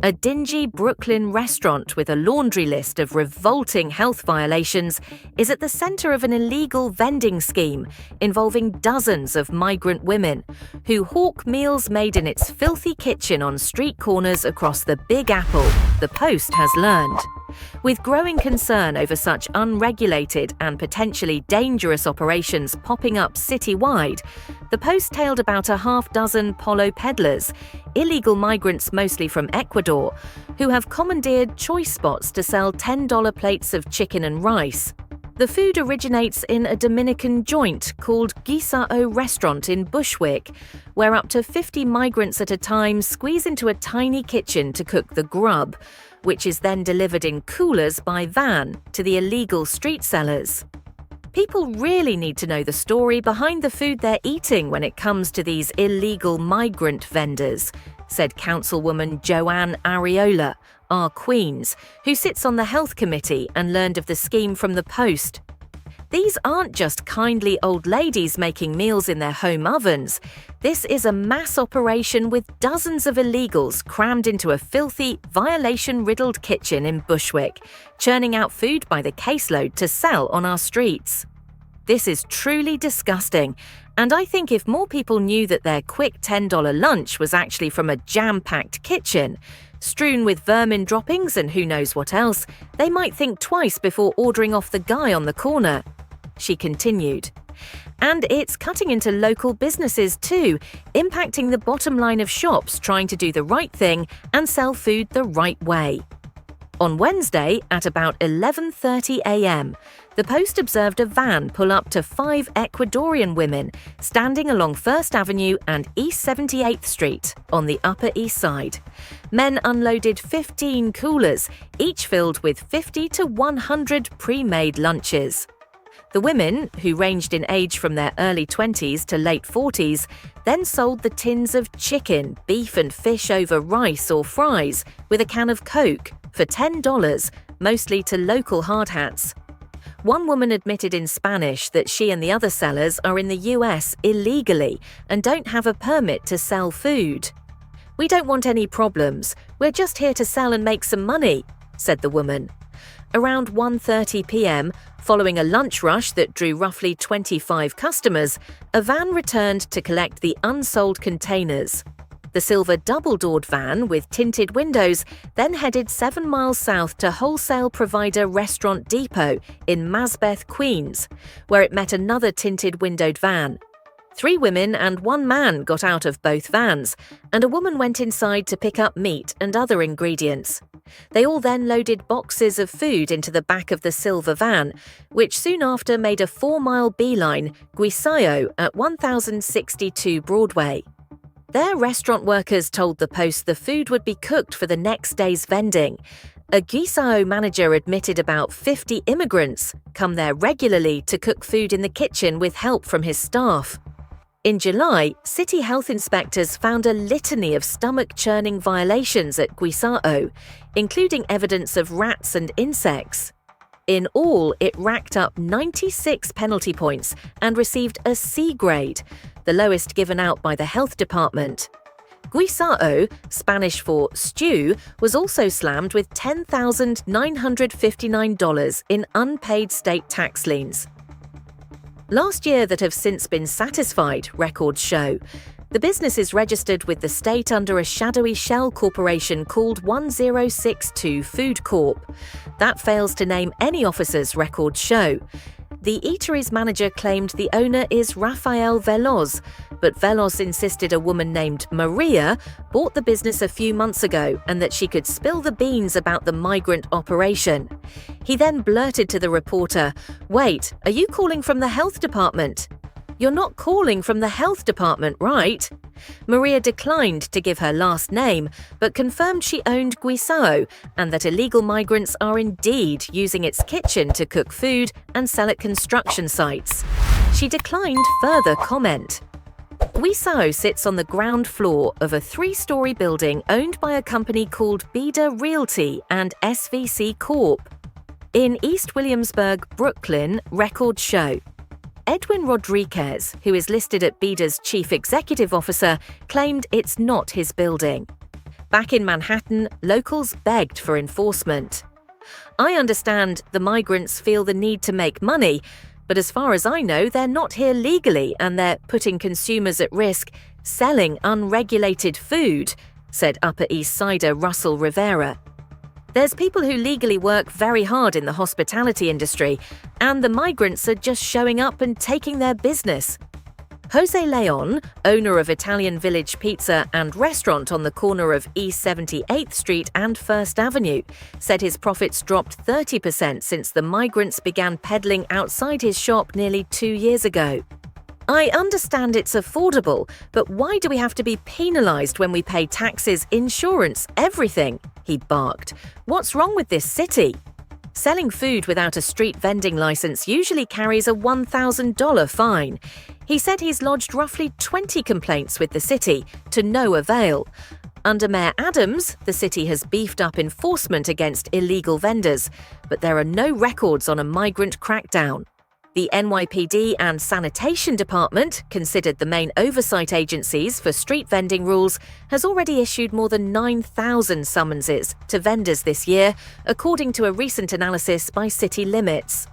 A dingy Brooklyn restaurant with a laundry list of revolting health violations is at the center of an illegal vending scheme involving dozens of migrant women who hawk meals made in its filthy kitchen on street corners across the Big Apple, the Post has learned. With growing concern over such unregulated and potentially dangerous operations popping up citywide, the Post tailed about a half-dozen pollo peddlers, illegal migrants mostly from Ecuador, who have commandeered choice spots to sell $10 plates of chicken and rice. The food originates in a Dominican joint called Guisa'o Restaurant in Bushwick, where up to 50 migrants at a time squeeze into a tiny kitchen to cook the grub, which is then delivered in coolers by van to the illegal street sellers. People really need to know the story behind the food they're eating when it comes to these illegal migrant vendors, said Councilwoman Joann Ariola, our Queens, who sits on the Health Committee and learned of the scheme from the Post. These aren't just kindly old ladies making meals in their home ovens. This is a mass operation with dozens of illegals crammed into a filthy, violation-riddled kitchen in Bushwick, churning out food by the caseload to sell on our streets. This is truly disgusting, and I think if more people knew that their quick $10 lunch was actually from a jam-packed kitchen, strewn with vermin droppings and who knows what else, they might think twice before ordering off the guy on the corner. She continued. And it's cutting into local businesses too, impacting the bottom line of shops trying to do the right thing and sell food the right way. On Wednesday, at about 11:30 a.m., the Post observed a van pull up to 5 Ecuadorian women standing along 1st Avenue and East 78th Street on the Upper East Side. Men unloaded 15 coolers, each filled with 50 to 100 pre-made lunches. The women, who ranged in age from their early 20s to late 40s, then sold the tins of chicken, beef and fish over rice or fries with a can of Coke for $10, mostly to local hardhats. One woman admitted in Spanish that she and the other sellers are in the US illegally and don't have a permit to sell food. "We don't want any problems. We're just here to sell and make some money," said the woman. Around 1:30 p.m., following a lunch rush that drew roughly 25 customers, a van returned to collect the unsold containers. The silver double-doored van with tinted windows then headed 7 miles south to wholesale provider Restaurant Depot in Masbeth, Queens, where it met another tinted windowed van. 3 women and 1 man got out of both vans, and a woman went inside to pick up meat and other ingredients. They all then loaded boxes of food into the back of the silver van, which soon after made a 4-mile beeline, Guisa'o at 1062 Broadway. Their restaurant workers told the Post the food would be cooked for the next day's vending. A Guisa'o manager admitted about 50 immigrants come there regularly to cook food in the kitchen with help from his staff. In July, city health inspectors found a litany of stomach-churning violations at Guisa'o, including evidence of rats and insects. In all, it racked up 96 penalty points and received a C grade, the lowest given out by the health department. Guisa'o, Spanish for stew, was also slammed with $10,959 in unpaid state tax liens. Last year that have since been satisfied, records show. The business is registered with the state under a shadowy shell corporation called 1062 Food Corp. That fails to name any officers, records show. The eatery's manager claimed the owner is Rafael Veloz, but Veloz insisted a woman named Maria bought the business a few months ago and that she could spill the beans about the migrant operation. He then blurted to the reporter, "Wait, are you calling from the health department?" "You're not calling from the health department, right?" Maria declined to give her last name, but confirmed she owned Guisa'o and that illegal migrants are indeed using its kitchen to cook food and sell at construction sites. She declined further comment. Guisa'o sits on the ground floor of a 3-story building owned by a company called Beda Realty and SVC Corp. In East Williamsburg, Brooklyn, records show. Edwin Rodriguez, who is listed at Beda's chief executive officer, claimed it's not his building. Back in Manhattan, locals begged for enforcement. "I understand the migrants feel the need to make money, but as far as I know, they're not here legally and they're putting consumers at risk selling unregulated food," said Upper East Sider Russell Rivera. "There's people who legally work very hard in the hospitality industry, and the migrants are just showing up and taking their business." Jose Leon, owner of Italian Village Pizza and restaurant on the corner of East 78th Street and First Avenue, said his profits dropped 30% since the migrants began peddling outside his shop nearly 2 years ago. "I understand it's affordable, but why do we have to be penalized when we pay taxes, insurance, everything?" he barked. "What's wrong with this city?" Selling food without a street vending license usually carries a $1,000 fine. He said he's lodged roughly 20 complaints with the city, to no avail. Under Mayor Adams, the city has beefed up enforcement against illegal vendors, but there are no records on a migrant crackdown. The NYPD and Sanitation Department, considered the main oversight agencies for street vending rules, has already issued more than 9,000 summonses to vendors this year, according to a recent analysis by City Limits.